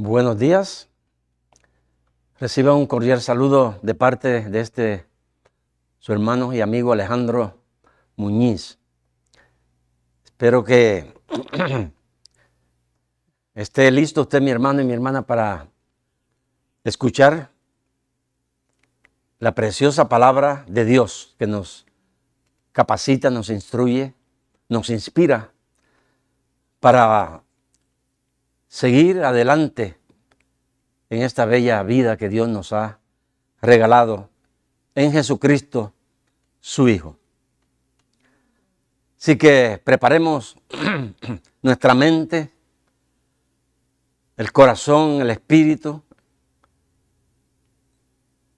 Buenos días. Reciba un cordial saludo de parte de su hermano y amigo Alejandro Muñiz. Espero que esté listo usted, mi hermano y mi hermana, para escuchar la preciosa palabra de Dios que nos capacita, nos instruye, nos inspira para seguir adelante en esta bella vida que Dios nos ha regalado en Jesucristo, su Hijo. Así que preparemos nuestra mente, el corazón, el espíritu,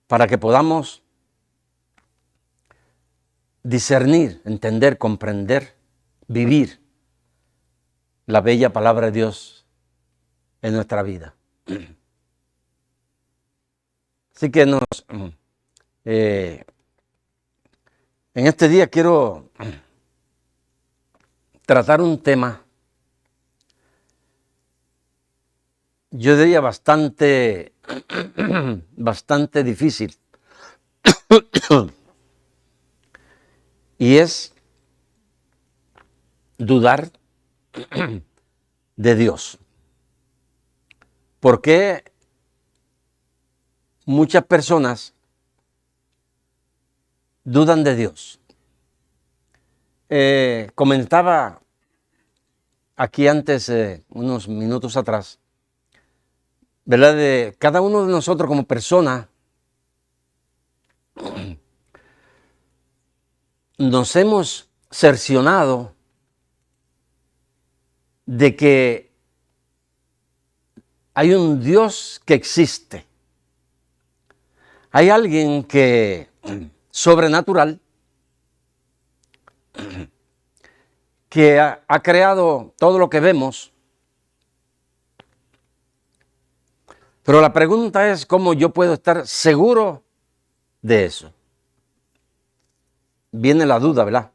para que podamos discernir, entender, comprender, vivir la bella palabra de Dios en nuestra vida. Así que en este día quiero tratar un tema, yo diría bastante difícil, y es dudar de Dios. ¿Por qué muchas personas dudan de Dios? Comentaba aquí antes, unos minutos atrás, ¿verdad? De cada uno de nosotros como persona, nos hemos cercionado de que hay un Dios que existe. Hay alguien que sobrenatural, que ha creado todo lo que vemos. Pero la pregunta es cómo yo puedo estar seguro de eso. Viene la duda, ¿verdad?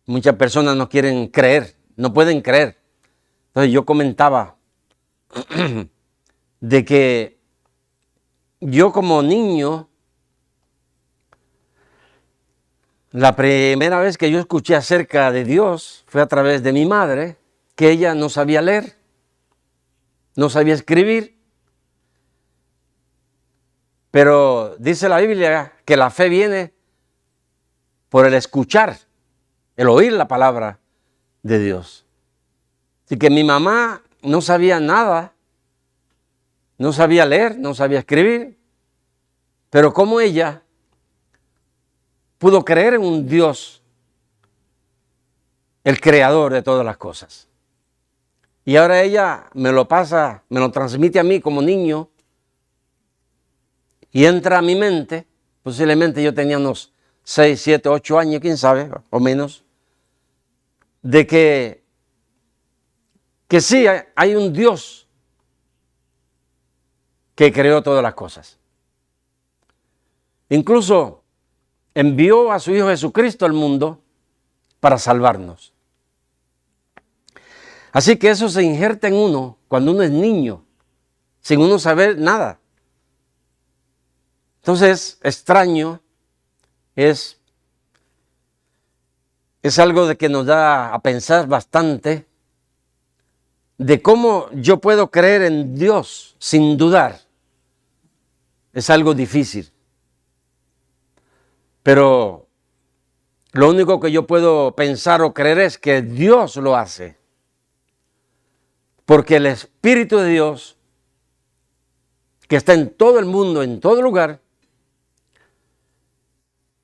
Muchas personas no quieren creer, no pueden creer. Entonces yo comentaba de que yo como niño, la primera vez que yo escuché acerca de Dios fue a través de mi madre, que ella no sabía leer, no sabía escribir, pero dice la Biblia que la fe viene por el escuchar, el oír la palabra de Dios. Así que mi mamá no sabía nada, no sabía leer, no sabía escribir, pero como ella pudo creer en un Dios, el creador de todas las cosas. Y ahora ella me lo transmite a mí como niño y entra a mi mente. Posiblemente yo tenía unos 6, 7, 8 años, quién sabe, o menos, de que sí hay un Dios que creó todas las cosas. Incluso envió a su Hijo Jesucristo al mundo para salvarnos. Así que eso se injerta en uno cuando uno es niño, sin uno saber nada. Entonces, extraño, es algo de que nos da a pensar bastante de cómo yo puedo creer en Dios sin dudar. Es algo difícil. Pero lo único que yo puedo pensar o creer es que Dios lo hace. Porque el Espíritu de Dios, que está en todo el mundo, en todo lugar,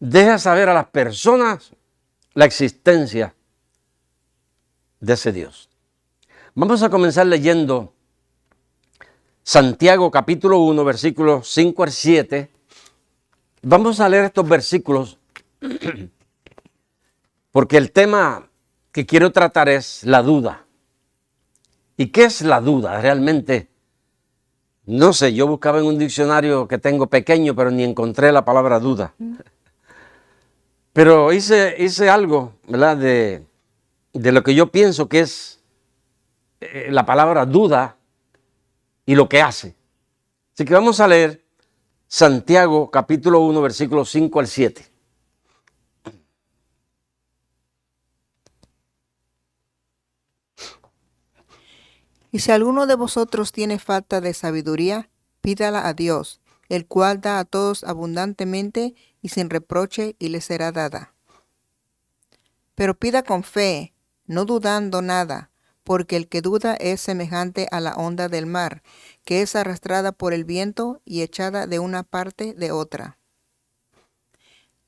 deja saber a las personas la existencia de ese Dios. Vamos a comenzar leyendo Santiago capítulo 1, versículos 5 al 7. Vamos a leer estos versículos porque el tema que quiero tratar es la duda. ¿Y qué es la duda realmente? No sé, yo buscaba en un diccionario que tengo pequeño, pero ni encontré la palabra duda. Pero hice algo, ¿verdad? De lo que yo pienso que es la palabra duda y lo que hace. Así que vamos a leer Santiago capítulo 1, versículos 5 al 7. Y si alguno de vosotros tiene falta de sabiduría, pídala a Dios, el cual da a todos abundantemente y sin reproche, y le será dada. Pero pida con fe, no dudando nada, porque el que duda es semejante a la onda del mar, que es arrastrada por el viento y echada de una parte de otra.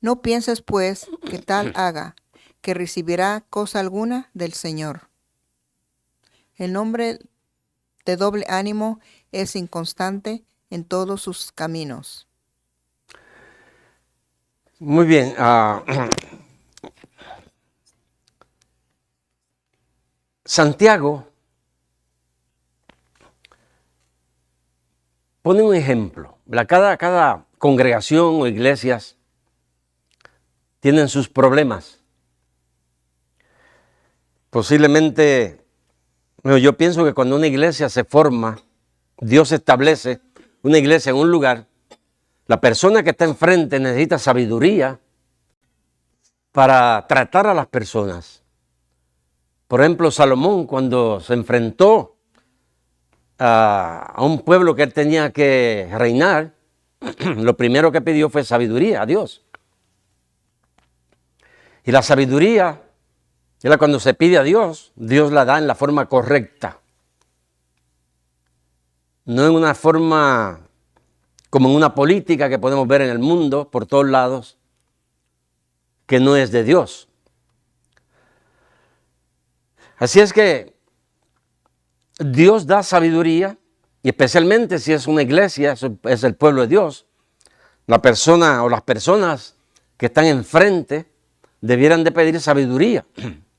No pienses, pues, que tal haga, que recibirá cosa alguna del Señor. El hombre de doble ánimo es inconstante en todos sus caminos. Muy bien. Santiago pone un ejemplo. Cada congregación o iglesias tienen sus problemas. Posiblemente, yo pienso que cuando una iglesia se forma, Dios establece una iglesia en un lugar, la persona que está enfrente necesita sabiduría para tratar a las personas. Por ejemplo, Salomón, cuando se enfrentó a un pueblo que él tenía que reinar, lo primero que pidió fue sabiduría a Dios. Y la sabiduría, cuando se pide a Dios, Dios la da en la forma correcta. No en una forma como en una política que podemos ver en el mundo, por todos lados, que no es de Dios. Así es que Dios da sabiduría, y especialmente si es una iglesia, es el pueblo de Dios, la persona o las personas que están enfrente debieran de pedir sabiduría,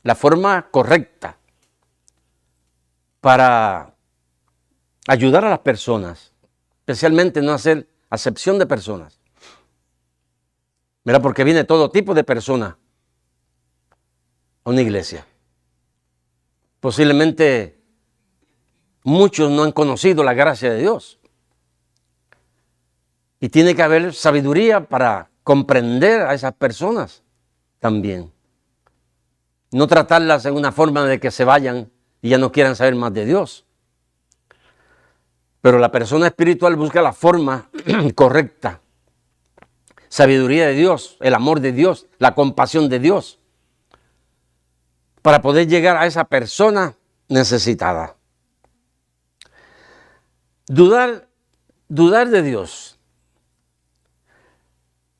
la forma correcta para ayudar a las personas, especialmente no hacer acepción de personas. Mira, porque viene todo tipo de personas a una iglesia. Posiblemente muchos no han conocido la gracia de Dios. Y tiene que haber sabiduría para comprender a esas personas también. No tratarlas en una forma de que se vayan y ya no quieran saber más de Dios. Pero la persona espiritual busca la forma correcta. Sabiduría de Dios, el amor de Dios, la compasión de Dios, para poder llegar a esa persona necesitada. Dudar de Dios.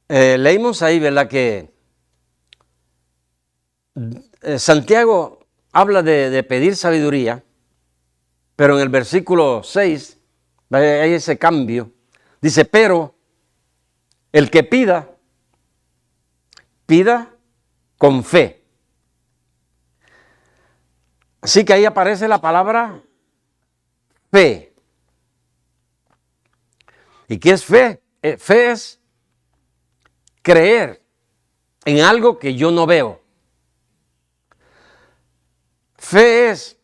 Leímos ahí, ¿verdad?, que Santiago habla de pedir sabiduría, pero en el versículo 6 hay ese cambio. Dice, pero el que pida con fe. Así que ahí aparece la palabra fe. ¿Y qué es fe? Fe es creer en algo que yo no veo. Fe es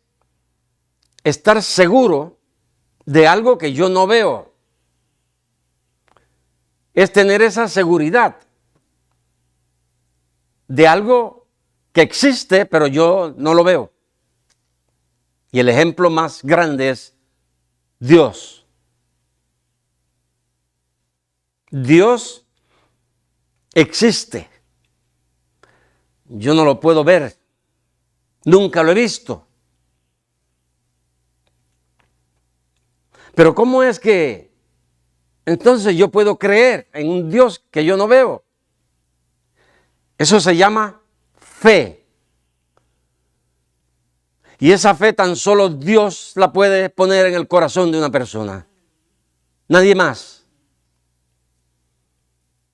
estar seguro de algo que yo no veo. Es tener esa seguridad de algo que existe, pero yo no lo veo. Y el ejemplo más grande es Dios. Dios existe. Yo no lo puedo ver. Nunca lo he visto. Pero ¿cómo es que entonces yo puedo creer en un Dios que yo no veo? Eso se llama fe. Y esa fe tan solo Dios la puede poner en el corazón de una persona. Nadie más.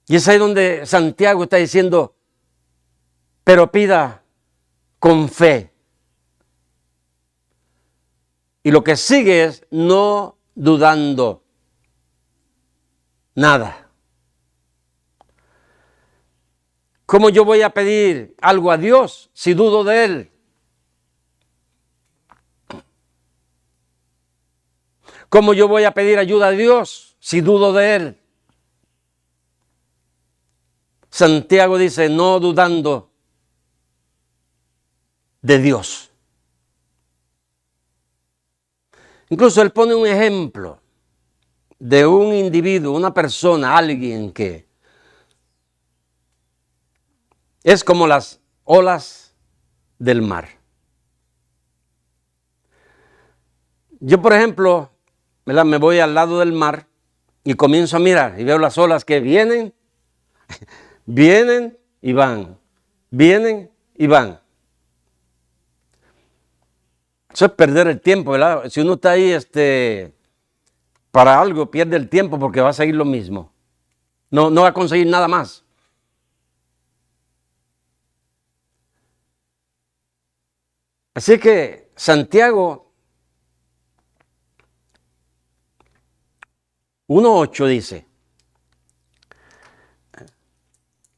Y es ahí donde Santiago está diciendo, pero pida con fe. Y lo que sigue es no dudando nada. ¿Cómo yo voy a pedir algo a Dios si dudo de Él? ¿Cómo yo voy a pedir ayuda a Dios si dudo de Él? Santiago dice, no dudando de Dios. Incluso él pone un ejemplo de un individuo, una persona, alguien que es como las olas del mar. Yo, por ejemplo, ¿verdad?, me voy al lado del mar y comienzo a mirar y veo las olas que vienen, vienen y van, vienen y van. Eso es perder el tiempo, ¿verdad? Si uno está ahí para algo, pierde el tiempo porque va a seguir lo mismo. No va a conseguir nada más. Así que Santiago 1:8 dice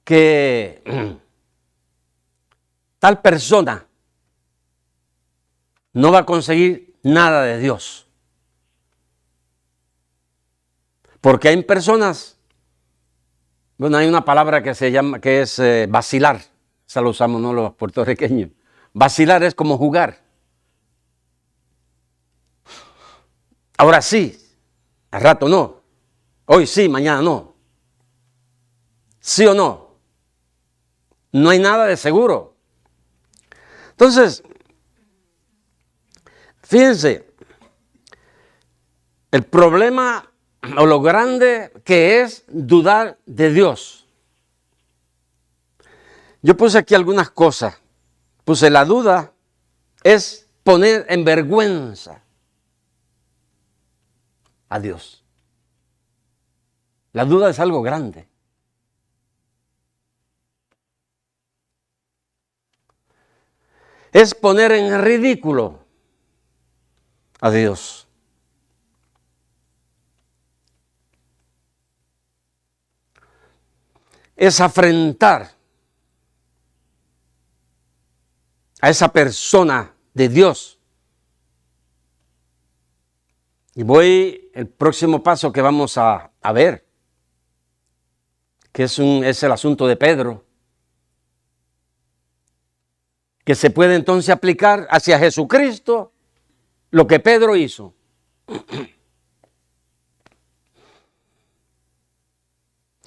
que tal persona no va a conseguir nada de Dios. Porque hay personas, bueno, hay una palabra que se llama, que es vacilar. Esa lo usamos, ¿no?, los puertorriqueños. Vacilar es como jugar. Ahora sí, al rato no. Hoy sí, mañana no. ¿Sí o no? No hay nada de seguro. Entonces, fíjense, el problema o lo grande que es dudar de Dios. Yo puse aquí algunas cosas. Puse la duda es poner en vergüenza a Dios. La duda es algo grande. Es poner en ridículo a Dios. Es afrentar a esa persona de Dios. Y el próximo paso que vamos a ver, que es el asunto de Pedro, que se puede entonces aplicar hacia Jesucristo lo que Pedro hizo.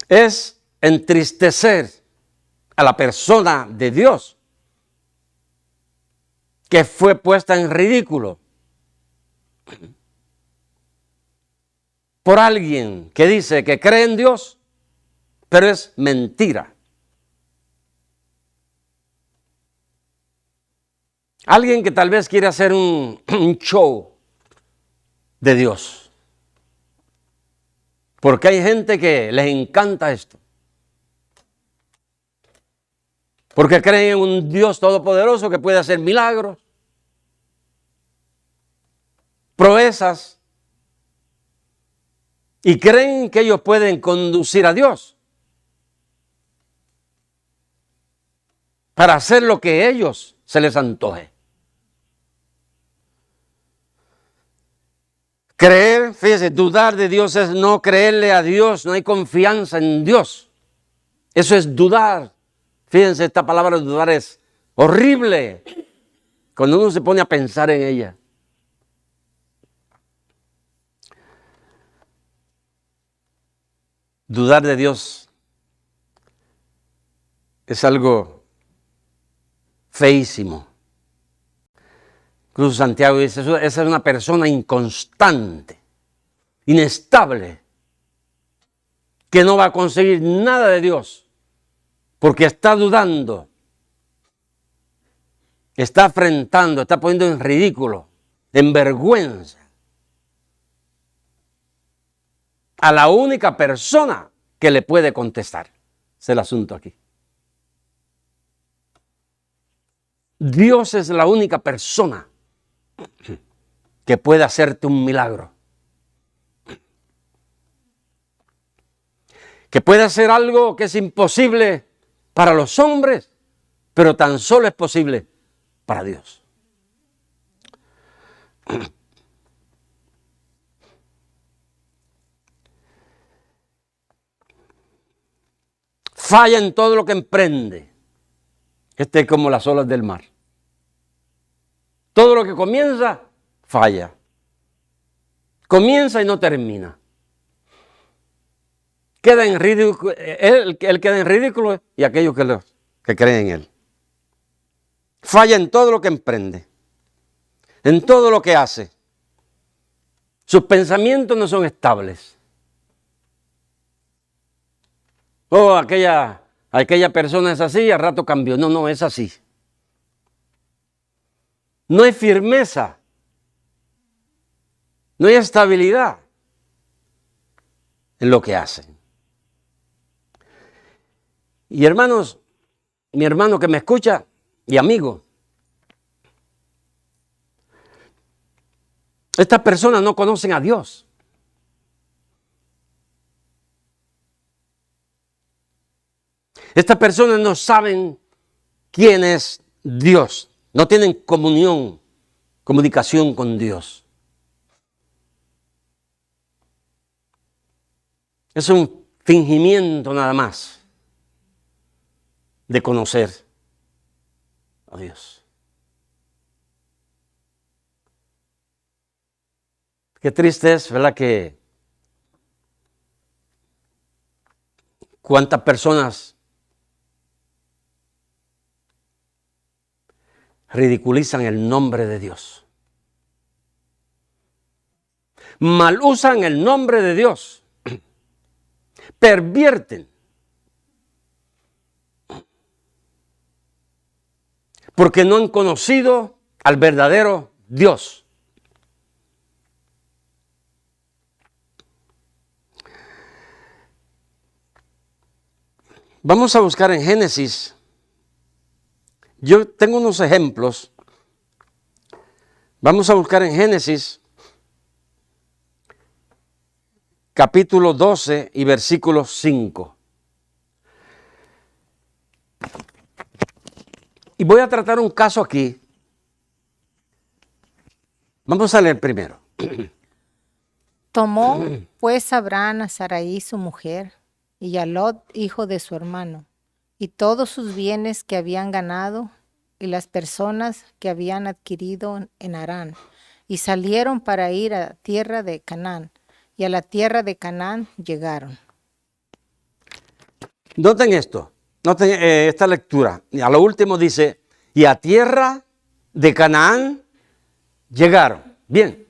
Es entristecer a la persona de Dios que fue puesta en ridículo por alguien que dice que cree en Dios, pero es mentira. Alguien que tal vez quiere hacer un show de Dios. Porque hay gente que les encanta esto. Porque creen en un Dios todopoderoso que puede hacer milagros, proezas, y creen que ellos pueden conducir a Dios para hacer lo que a ellos se les antoje. Creer, fíjese, dudar de Dios es no creerle a Dios, no hay confianza en Dios. Eso es dudar. Fíjense, esta palabra dudar es horrible cuando uno se pone a pensar en ella. Dudar de Dios es algo feísimo. Incluso Santiago dice, esa es una persona inconstante, inestable, que no va a conseguir nada de Dios, porque está dudando, está afrentando, está poniendo en ridículo, en vergüenza a la única persona que le puede contestar. Es el asunto aquí. Dios es la única persona que puede hacerte un milagro. Que puede hacer algo que es imposible para los hombres, pero tan solo es posible para Dios. Falla en todo lo que emprende. Este es como las olas del mar. Todo lo que comienza, falla. Comienza y no termina. Queda en ridículo, él queda en ridículo y aquellos que creen en él. Falla en todo lo que emprende, en todo lo que hace. Sus pensamientos no son estables. Oh, aquella persona es así y al rato cambió. No, es así. No hay firmeza. No hay estabilidad en lo que hacen. Y hermanos, mi hermano que me escucha y amigo, estas personas no conocen a Dios. Estas personas no saben quién es Dios. No tienen comunicación con Dios. Es un fingimiento nada más de conocer a Dios. Qué triste es, ¿verdad? Que cuántas personas ridiculizan el nombre de Dios. Mal usan el nombre de Dios. Pervierten. Porque no han conocido al verdadero Dios. Vamos a buscar en Génesis. Yo tengo unos ejemplos. Vamos a buscar en Génesis, capítulo 12 y versículo 5. Y voy a tratar un caso aquí. Vamos a leer primero. Tomó pues Abraham a Sarai su mujer, y a Lot, hijo de su hermano, y todos sus bienes que habían ganado, y las personas que habían adquirido en Harán, y salieron para ir a tierra de Canaán, y a la tierra de Canaán llegaron. Noten esto, noten esta lectura. Y a lo último dice, y a tierra de Canaán llegaron. Bien.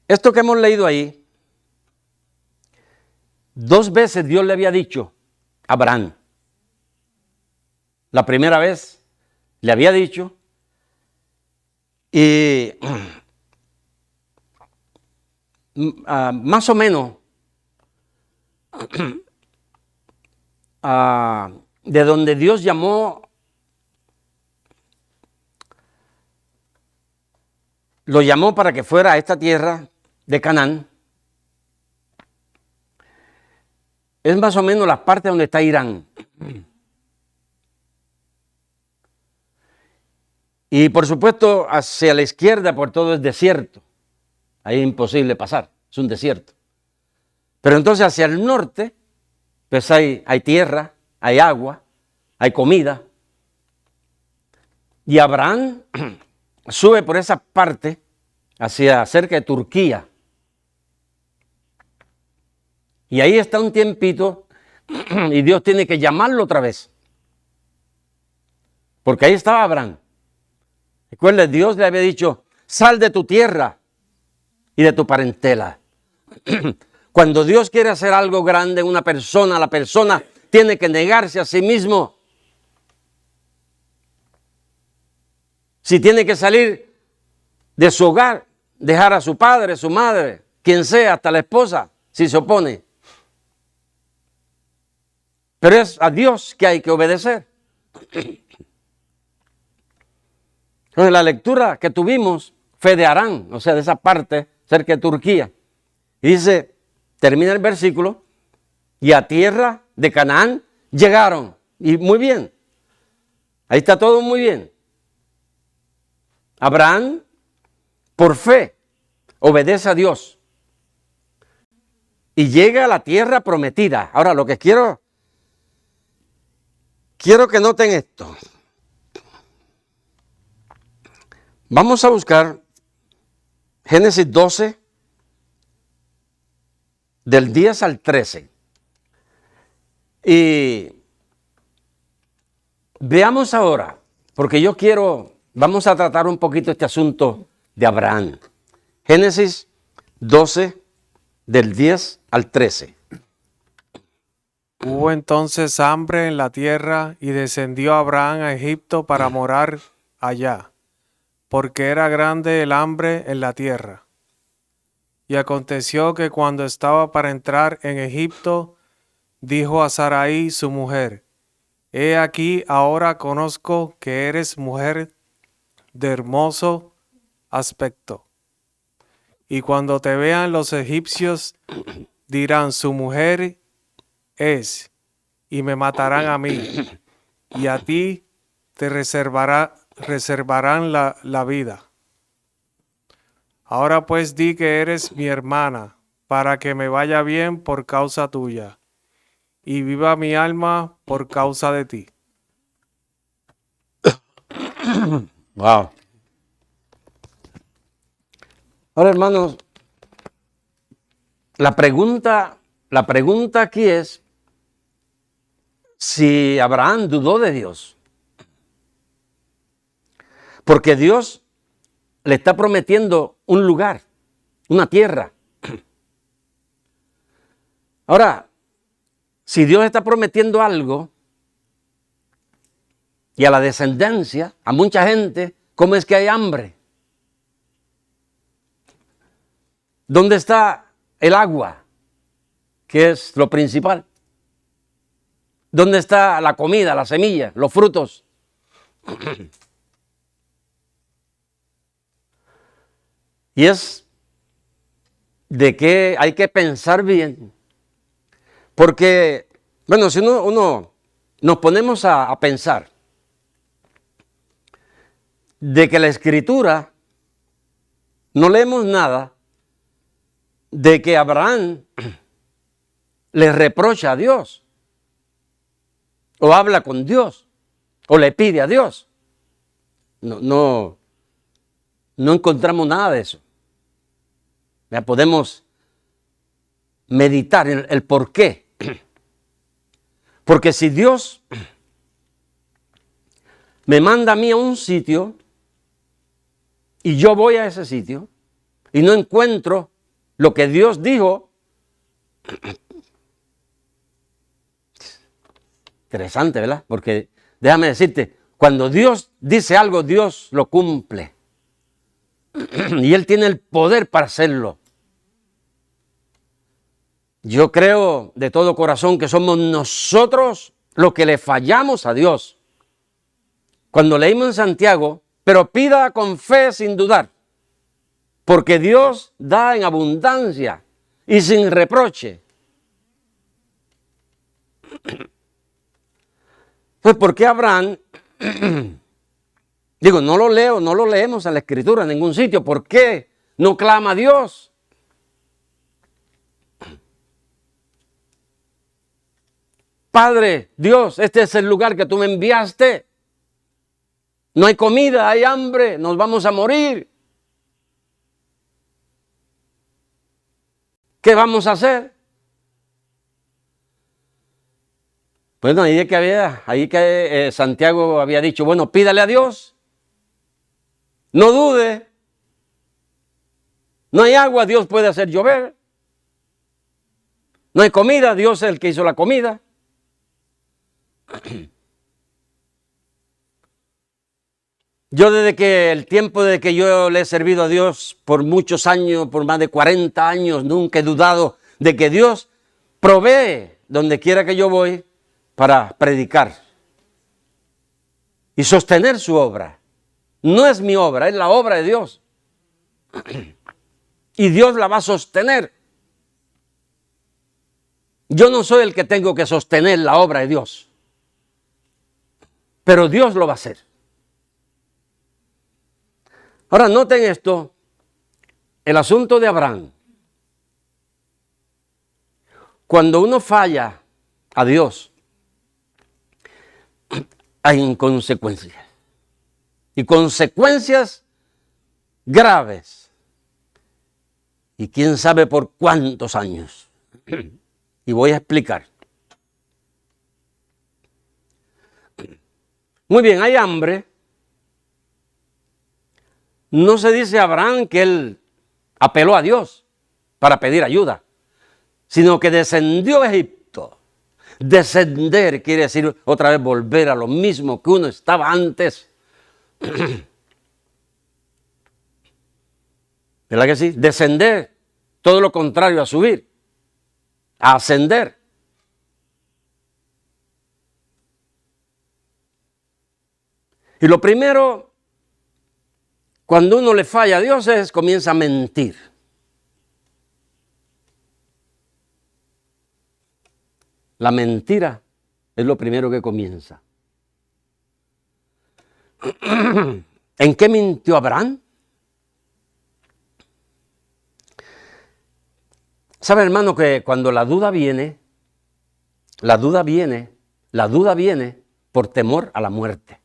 Esto que hemos leído ahí, 2 veces Dios le había dicho a Abraham. La primera vez le había dicho y más o menos de donde Dios lo llamó para que fuera a esta tierra de Canaán, es más o menos la parte donde está Irán. Y por supuesto, hacia la izquierda por todo es desierto. Ahí es imposible pasar, es un desierto. Pero entonces hacia el norte, pues hay tierra, hay agua, hay comida. Y Abraham sube por esa parte hacia cerca de Turquía. Y ahí está un tiempito y Dios tiene que llamarlo otra vez. Porque ahí estaba Abraham. Recuerda, Dios le había dicho, sal de tu tierra y de tu parentela. Cuando Dios quiere hacer algo grande en una persona, la persona tiene que negarse a sí mismo. Si tiene que salir de su hogar, dejar a su padre, su madre, quien sea, hasta la esposa, si se opone. Pero es a Dios que hay que obedecer. Entonces, la lectura que tuvimos fue de Harán, o sea, de esa parte cerca de Turquía. Y dice, termina el versículo, y a tierra de Canaán llegaron. Y muy bien, ahí está todo muy bien. Abraham, por fe, obedece a Dios. y llega a la tierra prometida. Ahora, lo que quiero que noten esto. Vamos a buscar Génesis 12, del 10 al 13. Y veamos ahora, porque vamos a tratar un poquito este asunto de Abraham. Génesis 12, del 10 al 13. Hubo entonces hambre en la tierra y descendió Abraham a Egipto para morar allá, porque era grande el hambre en la tierra. Y aconteció que cuando estaba para entrar en Egipto, dijo a Sarai su mujer: He aquí ahora conozco que eres mujer de hermoso aspecto. Y cuando te vean los egipcios, dirán: su mujer es, y me matarán a mí, y a ti te reservarán la vida. Ahora pues di que eres mi hermana, para que me vaya bien por causa tuya, y viva mi alma por causa de ti. Wow. Ahora, hermanos, la pregunta aquí es si Abraham dudó de Dios. Porque Dios le está prometiendo un lugar, una tierra. Ahora, si Dios está prometiendo algo y a la descendencia, a mucha gente, ¿cómo es que hay hambre? ¿Dónde está el agua, que es lo principal? ¿Dónde está la comida, la semilla, los frutos? Y es de que hay que pensar bien. Porque, bueno, si uno nos ponemos a pensar de que la Escritura no leemos nada de que Abraham le reprocha a Dios, o habla con Dios, o le pide a Dios. No encontramos nada de eso. Ya podemos meditar en el por qué. Porque si Dios me manda a mí a un sitio y yo voy a ese sitio y no encuentro lo que Dios dijo, interesante, ¿verdad? Porque déjame decirte, cuando Dios dice algo, Dios lo cumple. Y Él tiene el poder para hacerlo. Yo creo de todo corazón que somos nosotros los que le fallamos a Dios. Cuando leímos en Santiago, pero pida con fe sin dudar, porque Dios da en abundancia y sin reproche. Pues, ¿por qué Abraham? Digo, no lo leemos en la Escritura en ningún sitio. ¿Por qué no clama a Dios? Padre, Dios, este es el lugar que tú me enviaste. No hay comida, hay hambre, nos vamos a morir. ¿Qué vamos a hacer? Bueno, ahí que Santiago había dicho, bueno, pídale a Dios. No dude. No hay agua, Dios puede hacer llover. No hay comida, Dios es el que hizo la comida. Yo desde que yo le he servido a Dios por muchos años, por más de 40 años, nunca he dudado de que Dios provee donde quiera que yo voy para predicar y sostener su obra. No es mi obra, es la obra de Dios. Y Dios la va a sostener. Yo no soy el que tengo que sostener la obra de Dios, pero Dios lo va a hacer. Ahora noten esto, el asunto de Abraham. cuando uno falla a Dios, hay consecuencias. Y consecuencias graves. Y quién sabe por cuántos años. Y voy a explicar. Muy bien, hay hambre. No se dice a Abraham que él apeló a Dios para pedir ayuda, sino que descendió a Egipto. Descender quiere decir otra vez volver a lo mismo que uno estaba antes. ¿Verdad que sí? Descender, todo lo contrario a subir, a ascender. Y lo primero, cuando uno le falla a Dios, comienza a mentir. La mentira es lo primero que comienza. ¿En qué mintió Abraham? ¿Sabe, hermano, que cuando la duda viene por temor a la muerte?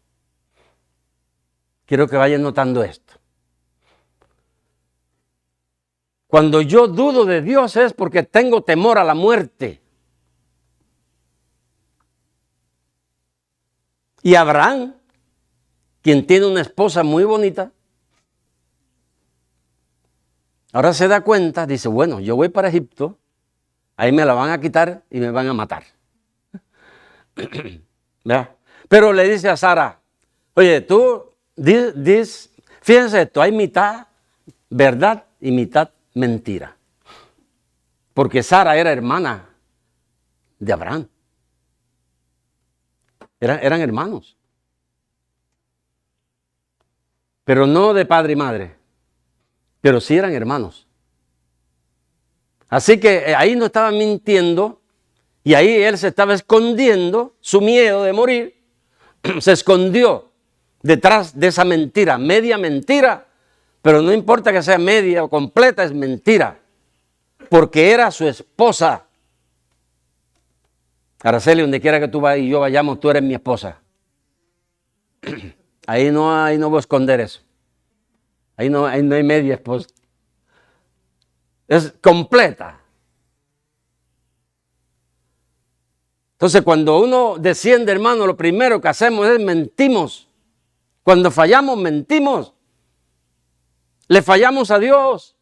Quiero que vayan notando esto. Cuando yo dudo de Dios es porque tengo temor a la muerte. Y Abraham, quien tiene una esposa muy bonita, ahora se da cuenta, dice, bueno, yo voy para Egipto, ahí me la van a quitar y me van a matar. ¿Verdad? Pero le dice a Sara, oye, tú, fíjense esto, hay mitad verdad y mitad mentira. Porque Sara era hermana de Abraham. Eran hermanos. Pero no de padre y madre. Pero sí eran hermanos. Así que ahí no estaba mintiendo. Y ahí él se estaba escondiendo. Su miedo de morir se escondió detrás de esa mentira. Media mentira. Pero no importa que sea media o completa, es mentira. Porque era su esposa. Araceli, donde quiera que tú vayas y yo vayamos, tú eres mi esposa. Ahí no voy a esconder eso. Ahí no hay media esposa. Es completa. Entonces, cuando uno desciende, hermano, lo primero que hacemos es mentimos. Cuando fallamos, mentimos. Le fallamos a Dios.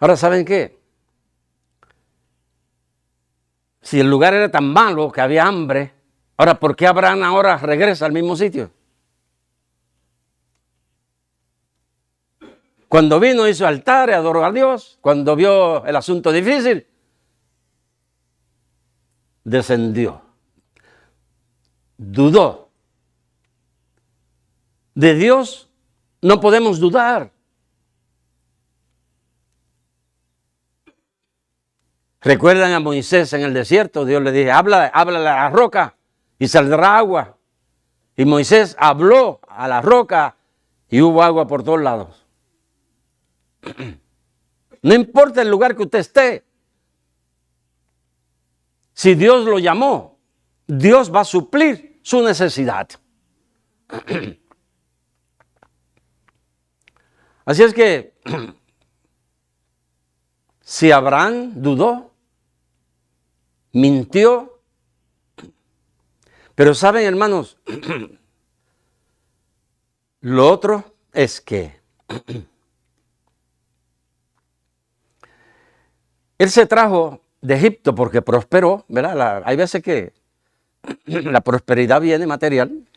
Ahora, ¿saben qué? Si el lugar era tan malo que había hambre, ahora, ¿por qué Abraham ahora regresa al mismo sitio? Cuando vino hizo altares, adoró a Dios. Cuando vio el asunto difícil, descendió. Dudó. De Dios no podemos dudar. ¿Recuerdan a Moisés en el desierto? Dios le dijo, háblale a la roca y saldrá agua. Y Moisés habló a la roca y hubo agua por todos lados. No importa el lugar que usted esté. Si Dios lo llamó, Dios va a suplir su necesidad. Así es que, si Abraham dudó, mintió, pero saben, hermanos, lo otro es que él se trajo de Egipto porque prosperó, ¿verdad? Hay veces que la prosperidad viene material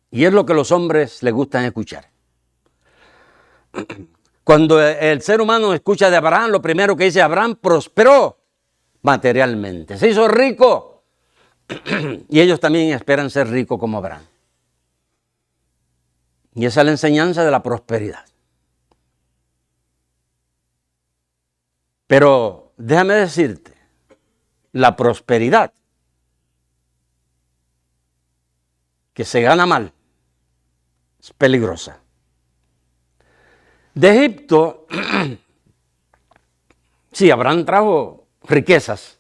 y es lo que los hombres les gustan escuchar. Cuando el ser humano escucha de Abraham, lo primero que dice, Abraham prosperó materialmente, se hizo rico. Y ellos también esperan ser ricos como Abraham. Y esa es la enseñanza de la prosperidad. Pero déjame decirte, la prosperidad que se gana mal es peligrosa. De Egipto, sí, Abraham trajo riquezas,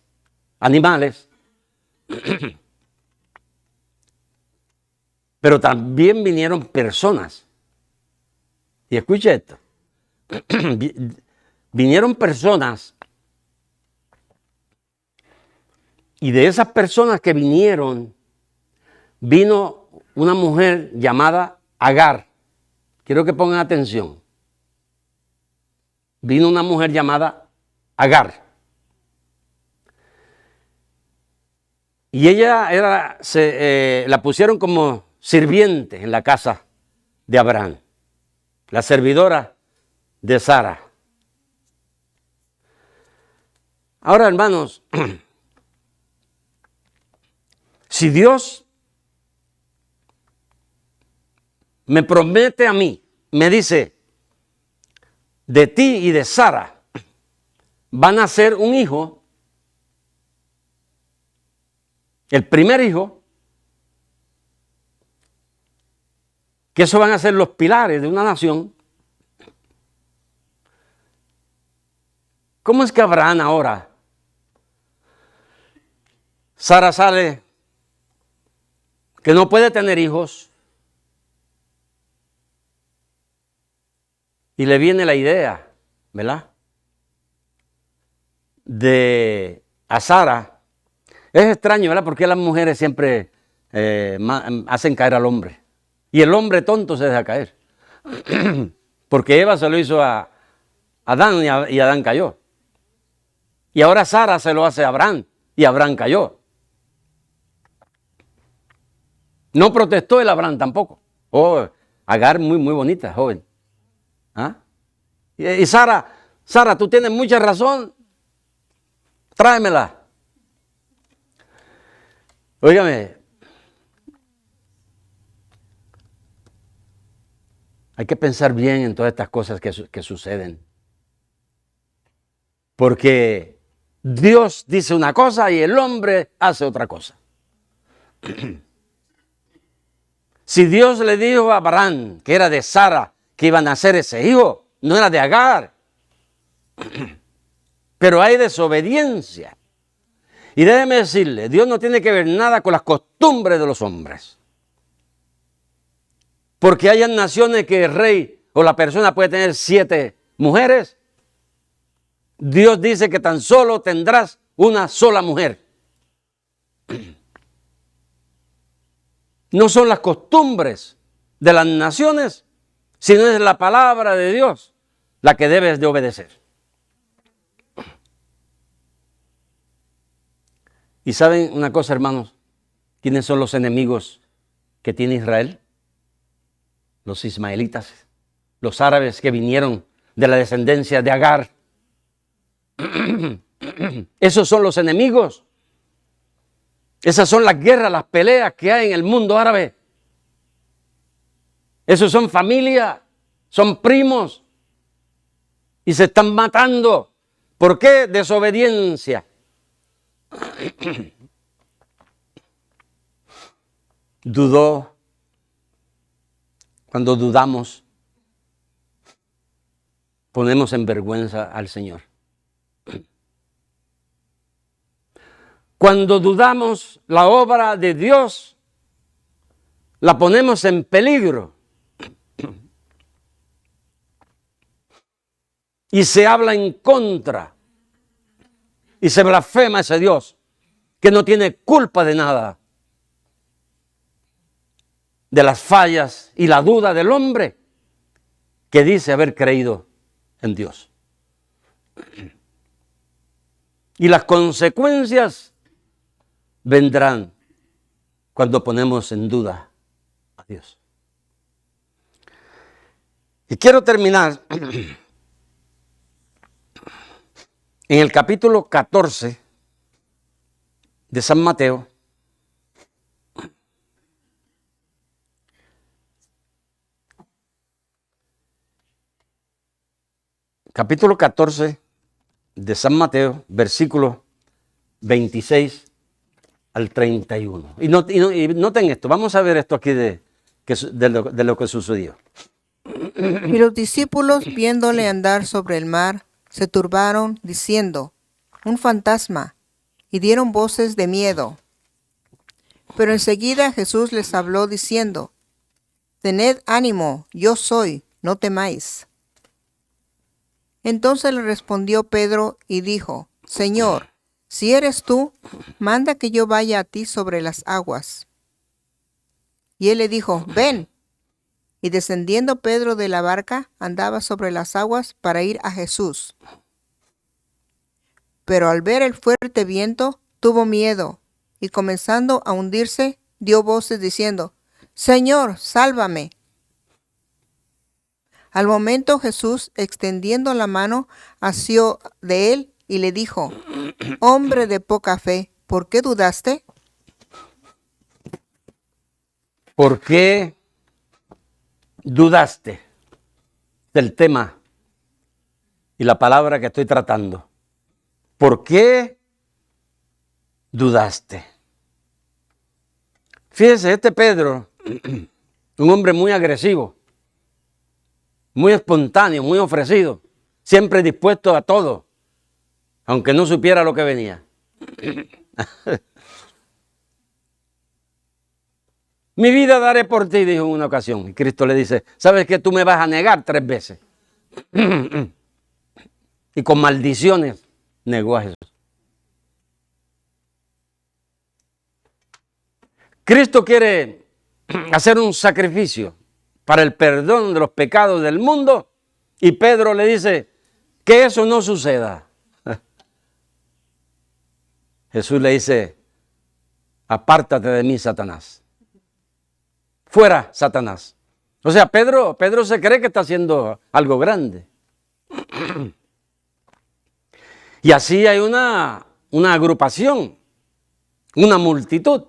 animales, pero también vinieron personas. Y escuche esto, vinieron personas, y de esas personas que vinieron, vino una mujer llamada Agar. Quiero que pongan atención. Vino una mujer llamada Agar. Y ella la pusieron como sirviente en la casa de Abraham, la servidora de Sara. Ahora, hermanos, si Dios me promete a mí, me dice, de ti y de Sara van a ser un hijo, el primer hijo, que esos van a ser los pilares de una nación. ¿Cómo es que Abraham ahora? Sara sale que no puede tener hijos y le viene la idea, ¿verdad? De a Sara. Es extraño, ¿verdad? Porque las mujeres siempre hacen caer al hombre. Y el hombre tonto se deja caer. Porque Eva se lo hizo a Adán y Adán cayó. Y ahora Sara se lo hace a Abraham y Abraham cayó. No protestó el Abraham tampoco. Oh, Agar muy, muy bonita, joven. ¿Ah? Y Sara, tú tienes mucha razón. Tráemela. Óigame, hay que pensar bien en todas estas cosas que suceden. Porque Dios dice una cosa y el hombre hace otra cosa. Si Dios le dijo a Abraham que era de Sara que iba a nacer ese hijo, no era de Agar. Pero hay desobediencia. Y déjeme decirle, Dios no tiene que ver nada con las costumbres de los hombres. Porque hay naciones que el rey o la persona puede tener 7 mujeres. Dios dice que tan solo tendrás una sola mujer. No son las costumbres de las naciones, sino es la palabra de Dios la que debes de obedecer. ¿Y saben una cosa, hermanos? ¿Quiénes son los enemigos que tiene Israel? Los ismaelitas, los árabes que vinieron de la descendencia de Agar. Esos son los enemigos. Esas son las guerras, las peleas que hay en el mundo árabe. Esos son familia, son primos y se están matando. ¿Por qué? Desobediencia. Dudó. Cuando dudamos, ponemos en vergüenza al Señor. Cuando dudamos la obra de Dios, la ponemos en peligro. Y se habla en contra. Y se blasfema a ese Dios que no tiene culpa de nada. De las fallas y la duda del hombre que dice haber creído en Dios. Y las consecuencias vendrán cuando ponemos en duda a Dios. Y quiero terminar en el capítulo 14 de San Mateo. Capítulo 14 de San Mateo, versículos 26 al 31. Y noten esto, vamos a ver esto aquí de de lo que sucedió. Y los discípulos, viéndole andar sobre el mar, se turbaron, diciendo, un fantasma, y dieron voces de miedo. Pero enseguida Jesús les habló diciendo, tened ánimo, yo soy, no temáis. Entonces le respondió Pedro y dijo, Señor, si eres tú, manda que yo vaya a ti sobre las aguas. Y él le dijo, ven. Y descendiendo Pedro de la barca, andaba sobre las aguas para ir a Jesús. Pero al ver el fuerte viento, tuvo miedo, y comenzando a hundirse, dio voces diciendo, Señor, sálvame. Al momento Jesús, extendiendo la mano, asió de él y le dijo, hombre de poca fe, ¿por qué dudaste? ¿Por qué dudaste del tema y la palabra que estoy tratando? ¿Por qué dudaste? Fíjese, este Pedro, un hombre muy agresivo, muy espontáneo, muy ofrecido, siempre dispuesto a todo, aunque no supiera lo que venía. Mi vida daré por ti, dijo en una ocasión. Y Cristo le dice, ¿sabes que tú me vas a negar 3 veces? Y con maldiciones negó a Jesús. Cristo quiere hacer un sacrificio para el perdón de los pecados del mundo y Pedro le dice que eso no suceda. Jesús le dice, apártate de mí, Satanás. Fuera, Satanás. O sea, Pedro se cree que está haciendo algo grande. Y así hay una agrupación, una multitud,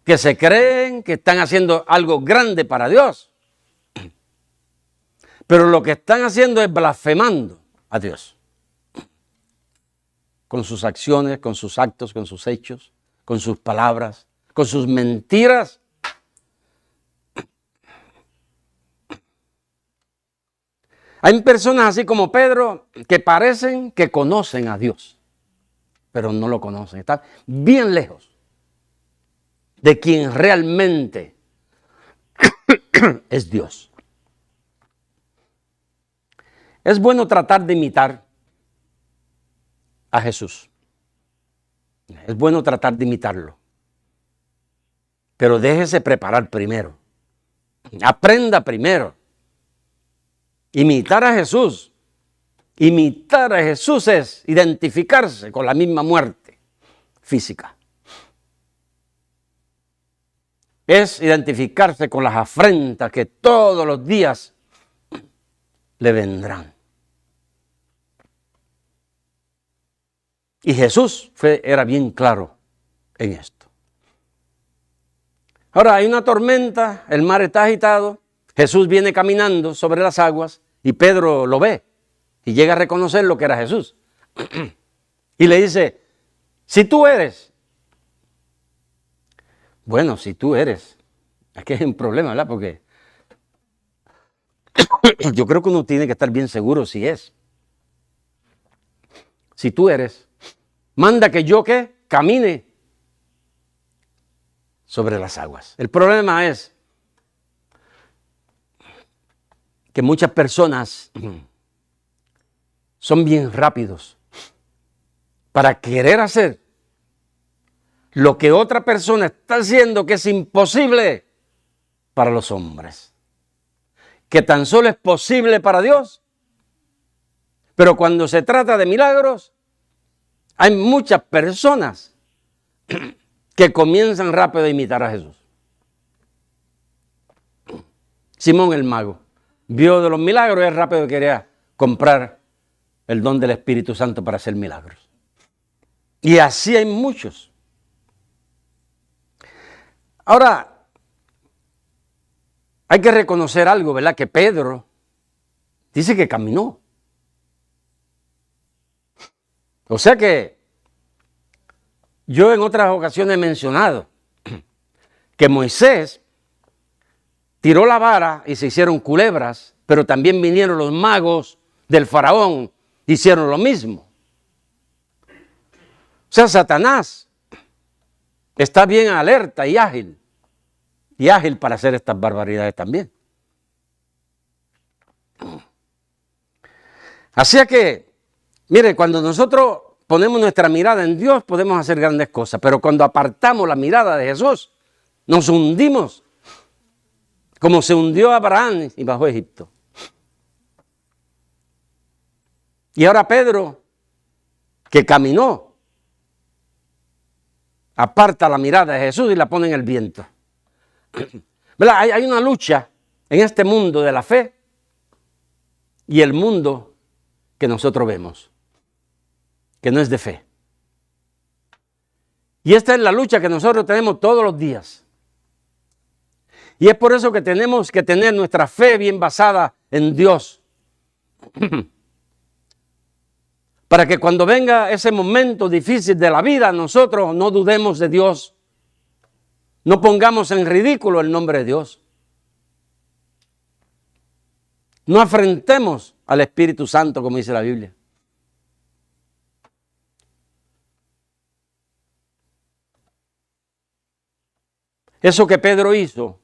que se creen que están haciendo algo grande para Dios. Pero lo que están haciendo es blasfemando a Dios. Con sus acciones, con sus actos, con sus hechos, con sus palabras, con sus mentiras. Hay personas así como Pedro que parecen que conocen a Dios, pero no lo conocen. Están bien lejos de quien realmente es Dios. Es bueno tratar de imitar a Jesús. Es bueno tratar de imitarlo. Pero déjese preparar primero. Aprenda primero. Imitar a Jesús. Imitar a Jesús es identificarse con la misma muerte física. Es identificarse con las afrentas que todos los días le vendrán. Y Jesús era bien claro en esto. Ahora hay una tormenta, el mar está agitado, Jesús viene caminando sobre las aguas y Pedro lo ve y llega a reconocer lo que era Jesús. Y le dice, si tú eres, bueno, si tú eres, aquí hay un problema, ¿verdad? Porque yo creo que uno tiene que estar bien seguro si es. Si tú eres, manda que yo ¿qué? Camine sobre las aguas. El problema es que muchas personas son bien rápidos para querer hacer lo que otra persona está haciendo que es imposible para los hombres, que tan solo es posible para Dios. Pero cuando se trata de milagros, hay muchas personas que comienzan rápido a imitar a Jesús. Simón el mago vio de los milagros y es rápido quería comprar el don del Espíritu Santo para hacer milagros. Y así hay muchos. Ahora, hay que reconocer algo, ¿verdad? Que Pedro dice que caminó. O sea que yo en otras ocasiones he mencionado que Moisés tiró la vara y se hicieron culebras, pero también vinieron los magos del faraón, hicieron lo mismo. O sea, Satanás está bien alerta y ágil para hacer estas barbaridades también. Así que, mire, cuando nosotros ponemos nuestra mirada en Dios, podemos hacer grandes cosas, pero cuando apartamos la mirada de Jesús, nos hundimos, como se hundió Abraham y bajó a Egipto. Y ahora Pedro, que caminó, aparta la mirada de Jesús y la pone en el viento. ¿Verdad? Hay una lucha en este mundo de la fe y el mundo que nosotros vemos, que no es de fe. Y esta es la lucha que nosotros tenemos todos los días. Y es por eso que tenemos que tener nuestra fe bien basada en Dios. Para que cuando venga ese momento difícil de la vida, nosotros no dudemos de Dios. No pongamos en ridículo el nombre de Dios. No afrentemos al Espíritu Santo, como dice la Biblia. Eso que Pedro hizo,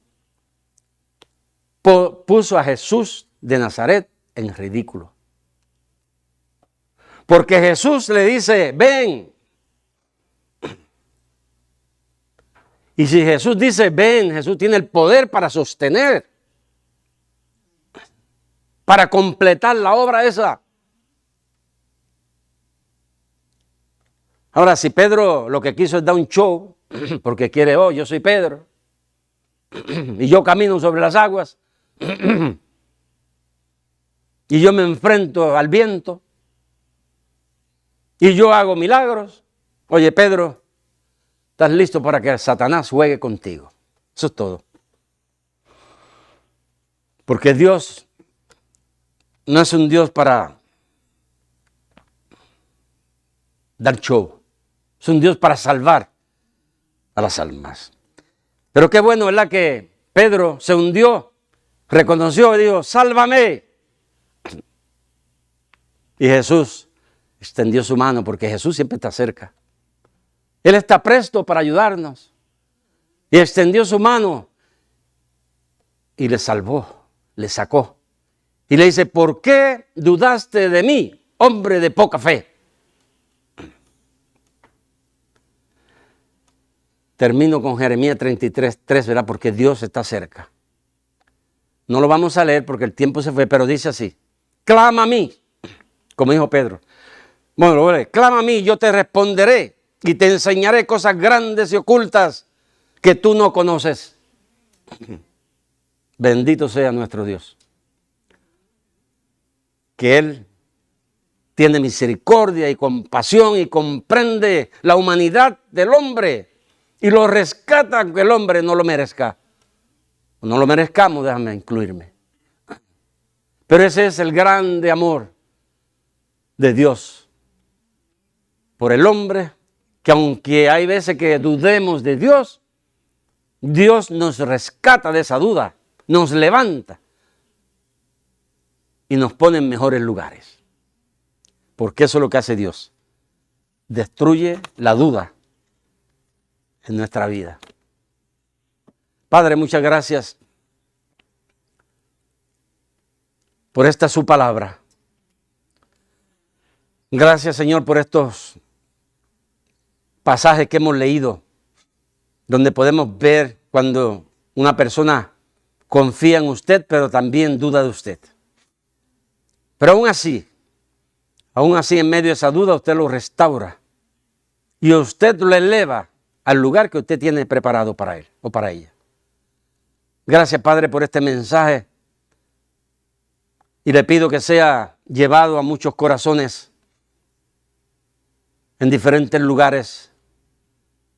puso a Jesús de Nazaret en ridículo. Porque Jesús le dice, ven. Y si Jesús dice, ven, Jesús tiene el poder para sostener, para completar la obra esa. Ahora, si Pedro lo que quiso es dar un show, porque quiere, oh, yo soy Pedro, y yo camino sobre las aguas, y yo me enfrento al viento, y yo hago milagros. Oye, Pedro, ¿estás listo para que Satanás juegue contigo? Eso es todo. Porque Dios no es un Dios para dar show. Es un Dios para salvar a las almas. Pero qué bueno, ¿verdad? Que Pedro se hundió, reconoció y dijo, sálvame. Y Jesús extendió su mano, porque Jesús siempre está cerca. Él está presto para ayudarnos. Y extendió su mano y le salvó, le sacó. Y le dice, ¿por qué dudaste de mí, hombre de poca fe? Termino con Jeremías 33:3, ¿verdad? Porque Dios está cerca. No lo vamos a leer porque el tiempo se fue, pero dice así, clama a mí, como dijo Pedro. Bueno, clama a mí, yo te responderé y te enseñaré cosas grandes y ocultas que tú no conoces. Bendito sea nuestro Dios. Que Él tiene misericordia y compasión y comprende la humanidad del hombre y lo rescata aunque el hombre no lo merezca. No lo merezcamos, déjame incluirme. Pero ese es el grande amor de Dios por el hombre, que aunque hay veces que dudemos de Dios, Dios nos rescata de esa duda, nos levanta y nos pone en mejores lugares. Porque eso es lo que hace Dios. Destruye la duda en nuestra vida. Padre, muchas gracias por esta su palabra. Gracias, Señor, por estos pasajes que hemos leído, donde podemos ver cuando una persona confía en usted, pero también duda de usted. Pero aún así en medio de esa duda, usted lo restaura y usted lo eleva al lugar que usted tiene preparado para él o para ella. Gracias, Padre, por este mensaje y le pido que sea llevado a muchos corazones en diferentes lugares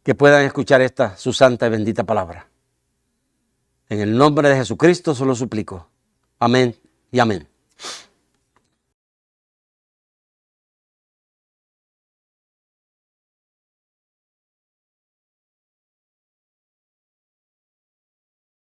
que puedan escuchar esta su santa y bendita palabra. En el nombre de Jesucristo se lo suplico. Amén y amén.